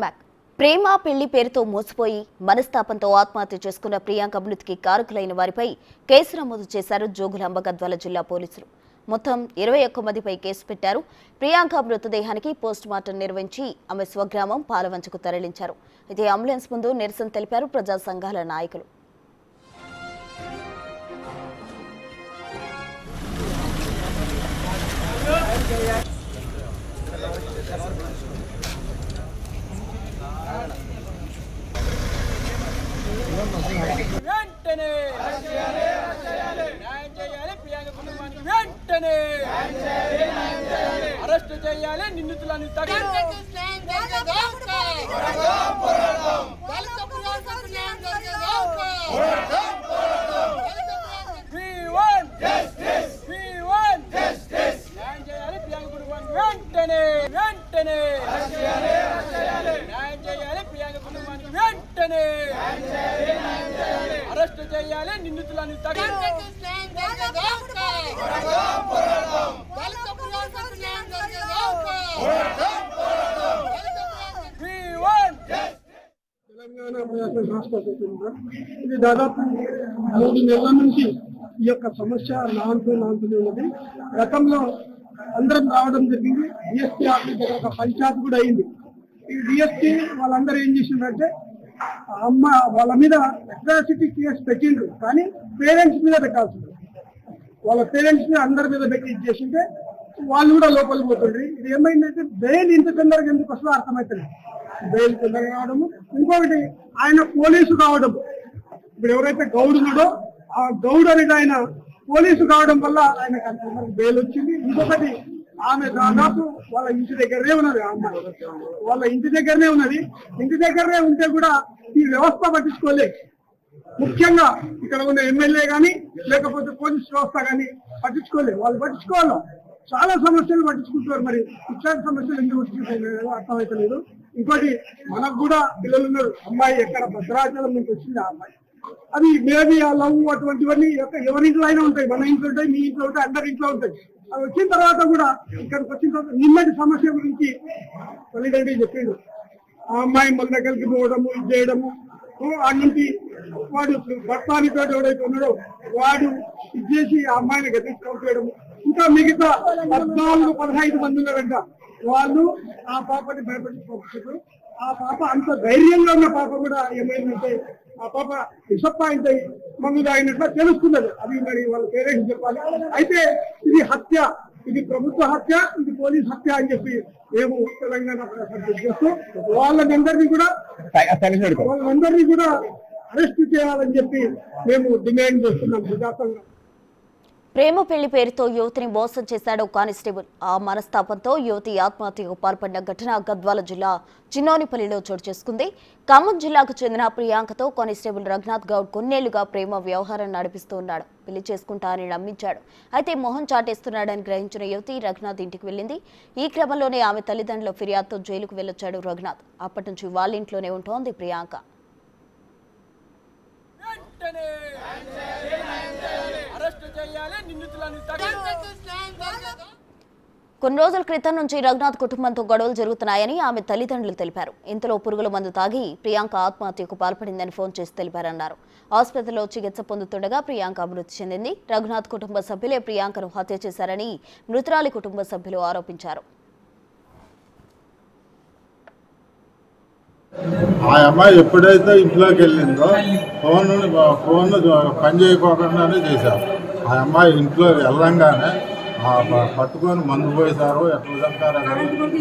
Back ప్రేమ పెళ్లి పేరుతో మోసపోయి మనస్తాపంతో ఆత్మహత్య చేసుకున్న ప్రియాంక మృతికి కారకులైన వారిపై కేసు నమోదు చేశారు జోగులాంబ గద్వాల జిల్లా పోలీసులు. మొత్తం 21 మందిపై కేసు పెట్టారు. ప్రియాంక మృతదేహానికి పోస్ట్ మార్టం నిర్వహించి ఆమె స్వగ్రామం పాలవంచకు తరలించారు. అయితే అంబులెన్స్ ముందు నిరసన తెలిపారు ప్రజా సంఘాల నాయకులు. అరెస్ట్ చేయాలి, నిందితులను అరెస్ట్ చేయాలి, నిందితులను తెలంగాణ ప్రజాస్వామ్య రాష్ట్ర ఇది దాదాపు 3 నెలల నుంచి ఈ యొక్క సమస్య నాంతూనే ఉన్నది. గతంలో అందరం రావడం జరిగింది. డిఎస్పీ ఆఫీస్ దగ్గర ఒక పంచాయతీ కూడా అయింది. ఈ డిఎస్పీ వాళ్ళందరూ ఏం చేసిందంటే అమ్మ వాళ్ళ మీద అట్రాసిటీ కేసు పెట్టిండ్రు, కానీ పేరెంట్స్ మీద పెట్టాల్సింది. వాళ్ళ పేరెంట్స్ మీద అందరి మీద పెట్టి ఇచ్చేసింటే వాళ్ళు కూడా లోపలికి పోతుండ్రి. ఇది ఏమైందంటే బెయిల్ ఇంత తొందరగా ఎందుకు వస్తుందో అర్థమవుతుంది. బెయిల్ తొందరగా కావడము, ఇంకొకటి ఆయన పోలీసు కావడం. ఇప్పుడు ఎవరైతే గౌడ్ ఉన్నాడో ఆ గౌడ్ అనేది ఆయన పోలీసు కావడం వల్ల ఆయనకు అంత బెయిల్ వచ్చింది. ఇంకొకటి ఆమె దాదాపు వాళ్ళ ఇంటి దగ్గరనే ఉన్నది. ఆ అమ్మాయి వాళ్ళ ఇంటి దగ్గరనే ఉన్నది. ఇంటి దగ్గరనే ఉంటే కూడా ఈ వ్యవస్థ పట్టించుకోలేదు. ముఖ్యంగా ఇక్కడ ఉన్న ఎమ్మెల్యే కానీ లేకపోతే పోలీస్ వ్యవస్థ కానీ పట్టించుకోలేదు. వాళ్ళు పట్టించుకోవాలి, చాలా సమస్యలు పట్టించుకుంటున్నారు. మరి ఇట్లాంటి సమస్యలు ఎందుకు వచ్చిందో అర్థమైతలేదు. ఇంకోటి మనకు కూడా పిల్లలు ఉన్నారు. అమ్మాయి ఎక్కడ భద్రాచలం నుంచి వచ్చింది ఆ అమ్మాయి. అది మేబీ ఆ లవ్ అటువంటివన్నీ ఎవరింట్లో అయినా ఉంటాయి. మన ఇంట్లో ఉంటాయి, మీ ఇంట్లో ఉంటాయి, అందరి ఇంట్లో ఉంటాయి. అది వచ్చిన తర్వాత కూడా ఇక్కడికి వచ్చిన తర్వాత నిన్నటి సమస్య గురించి తల్లిదండ్రులు చెప్పిండు. ఆ అమ్మాయి మన దగ్గరికి పోవడము, ఇది చేయడము, ఆ నుంచి వాడు భర్తానితో ఎవడైతే ఉన్నాడో వాడు ఇది చేసి ఆ అమ్మాయిని గతించడం. ఇంకా మిగతా 14-15 మంది ఉన్నారంట. వాళ్ళు ఆ పాపని భయపడి ఆ పాప అంత ధైర్యంగా ఉన్న పాప కూడా ఏమైందంటే ఆ పాప డిసప్పాయింట్ అయ్యి మందు తాగినట్లు తెలుస్తున్నది. అది మరి వాళ్ళ పేరెంట్స్ చెప్పాలి. అయితే ఇది హత్య, ఇది ప్రభుత్వ హత్య, ఇది పోలీస్ హత్య అని చెప్పి మేము తెలంగాణ చేస్తూ వాళ్ళందరినీ కూడా అరెస్ట్ చేయాలని చెప్పి మేము డిమాండ్ చేస్తున్నాం ప్రజాసంఘం. ప్రేమ పెళ్లి పేరుతో యువతిని మోసం చేశాడు కానిస్టేబుల్. ఆ మనస్తాపంతో యువతి ఆత్మహత్యకు పాల్పడిన ఘటన గద్వాల జిల్లా చిన్నోనిపల్లిలో చోటు చేసుకుంది. ఖమ్మం జిల్లాకు చెందిన ప్రియాంకతో కానిస్టేబుల్ రఘునాథ్ గౌడ్ కొన్నేళ్లుగా ప్రేమ వ్యవహారం నడిపిస్తూ ఉన్నాడు. పెళ్లి చేసుకుంటా అని నమ్మించాడు. అయితే మొహం చాటేస్తున్నాడని గ్రహించిన యువతి రఘునాథ్ ఇంటికి వెళ్ళింది. ఈ క్రమంలోనే ఆమె తల్లిదండ్రుల ఫిర్యాదుతో జైలుకు వెళ్లొచ్చాడు రఘునాథ్. అప్పటి నుంచి వాళ్ళ ఇంట్లోనే ఉంటోంది ప్రియాంక. కొన్ని రోజుల క్రితం నుంచి రఘునాథ్ కుటుంబంతో గొడవలు జరుగుతున్నాయని ఆమె తల్లిదండ్రులు తెలిపారు. ఇంతలో పురుగుల మందు తాగి ప్రియాంక ఆత్మహత్యకు పాల్పడిందని ఫోన్ చేసి తెలిపారన్నారు. ఆసుపత్రిలో చికిత్స పొందుతుండగా ప్రియాంక మృతి చెందింది. రఘునాథ్ కుటుంబ సభ్యులే ప్రియాంకను హత్య చేశారని మృతురాలి కుటుంబ సభ్యులు ఆరోపించారు. ఆ అమ్మాయి ఎప్పుడైతే ఇంట్లోకి వెళ్ళిందో ఫోన్ పని చేయకోకుండానే చేశారు. ఆ అమ్మాయి ఇంట్లో వెళ్ళంగానే పట్టుకొని మందు పోసారు. ఎట్లా చంపారు?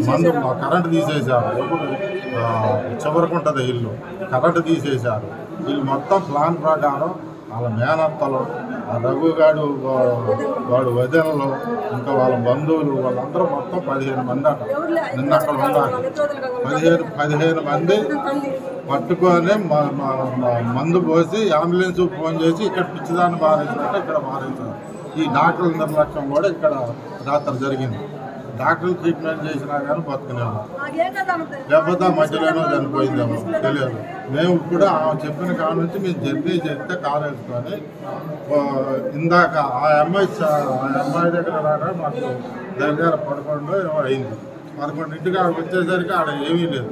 మందు కరెంటు తీసేశారు. ఎప్పుడు చివరికి ఉంటుంది ఇల్లు, కరెంటు తీసేశారు. వీళ్ళు మొత్తం ప్లాన్ ప్రకారం వాళ్ళ మేనత్తలు, ఆ రఘుగాడు వాడు వదినలు, ఇంకా వాళ్ళ బంధువులు, వాళ్ళందరూ మొత్తం 15 మంది అట. నిన్న అక్కడ ఉన్నారు. 15 మంది పట్టుకొని మందు పోసి అంబులెన్స్ ఫోన్ చేసి ఇక్కడ పిచ్చిదాన్ని మారేసినట్టు ఇక్కడ మారేశారు. ఈ డాక్టర్ల నిర్లక్ష్యం కూడా ఇక్కడ రాత్రి జరిగింది. డాక్టర్లు ట్రీట్మెంట్ చేసినా కానీ బతుకునేమో, లేకపోతే మధ్యలోనో చనిపోయిందేమో తెలియదు. మేము ఇప్పుడు ఆమె చెప్పిన కాడ నుంచి మేము జర్నీ చేస్తే కారు వేసుకొని ఇందాక ఆ అమ్మాయి దగ్గర రాగా మాకు దగ్గర 11 అయింది. 11ంటికి ఆడ వచ్చేసరికి ఆడ ఏమీ లేదు.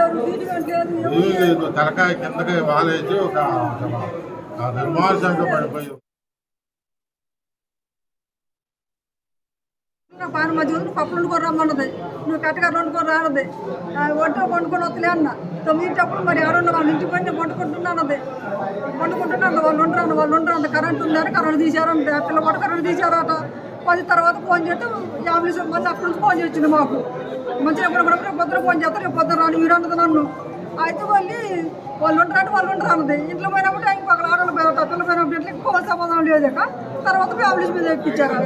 ఏమీ లేదు, తలకాయ కిందకి వాలేసి ఒక నిర్మానుషంగా పడిపోయి పాన మధ్య పప్పులు వండుకొని రమ్మన్నది, నువ్వు కట్టగారు వండుకొని రానది, వండుకొని వస్తలే అన్న. 9 మరి ఎవరన్నా వాళ్ళ ఇంటికి పోయి నేను వండుకుంటున్నానది, వండుకుంటున్నాను. వాళ్ళు ఉండరు కరెంట్ ఉందని కరెంట్ తీశారంట, పిల్ల కూడా కరెంట్ తీశారట. 10 తర్వాత ఫోన్ చేస్తే ఫ్యామిలీస్ మళ్ళీ అక్కడి నుంచి ఫోన్ చేసింది మాకు. మంచిగా రేపు పొద్దున ఫోన్ చేస్తారు, రేపు పొద్దున రాను మీరు అన్నది నన్ను. అయితే మళ్ళీ వాళ్ళు ఉండరు అన్నది. ఇంట్లో పోయినప్పుడు ఇంకొక ఆడలు పోయారట, పిల్ల పోయినప్పుడు ఇంట్లో ఫోన్ సమాధానం లేదక. తర్వాత ఫ్యామిలీస్ మీద ఎక్కించారు.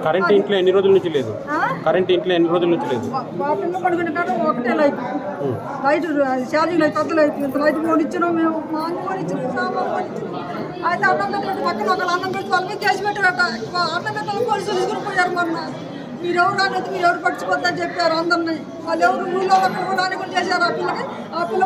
కరెంట్ ఇంట్లో ఎన్ని రోజుల నుంచి లేదు? కరెంట్ ఇంట్లో ఎన్ని రోజుల నుంచి లేదు? పిల్లలు పడుకునే కాదు ఒకటే లైట్ ఛార్జింగ్ లైట్ పెద్ద లైట్ ఇంత లైట్ ఫోన్ ఇచ్చినాం మేము, మా అన్న ఫోన్ ఇచ్చినాం, సామాన్ ఫోన్ ఇచ్చినాం. అయితే అన్నం పెట్టినట్టు పక్కన ఒక అన్నం పెట్టి వాళ్ళ మీద కేసు పెట్టారట. అన్నం పెట్టాలి పోలీసులు తీసుకుని పోయారు. మొన్న మీరెవరు రాలేదు, మీరెవరు పట్టించుకోవద్దని చెప్పారు అందరినీ. వాళ్ళు ఎవరు ఊళ్ళో అక్కడ కూడా చేశారు. ఆ పిల్లకి ఆ పిల్ల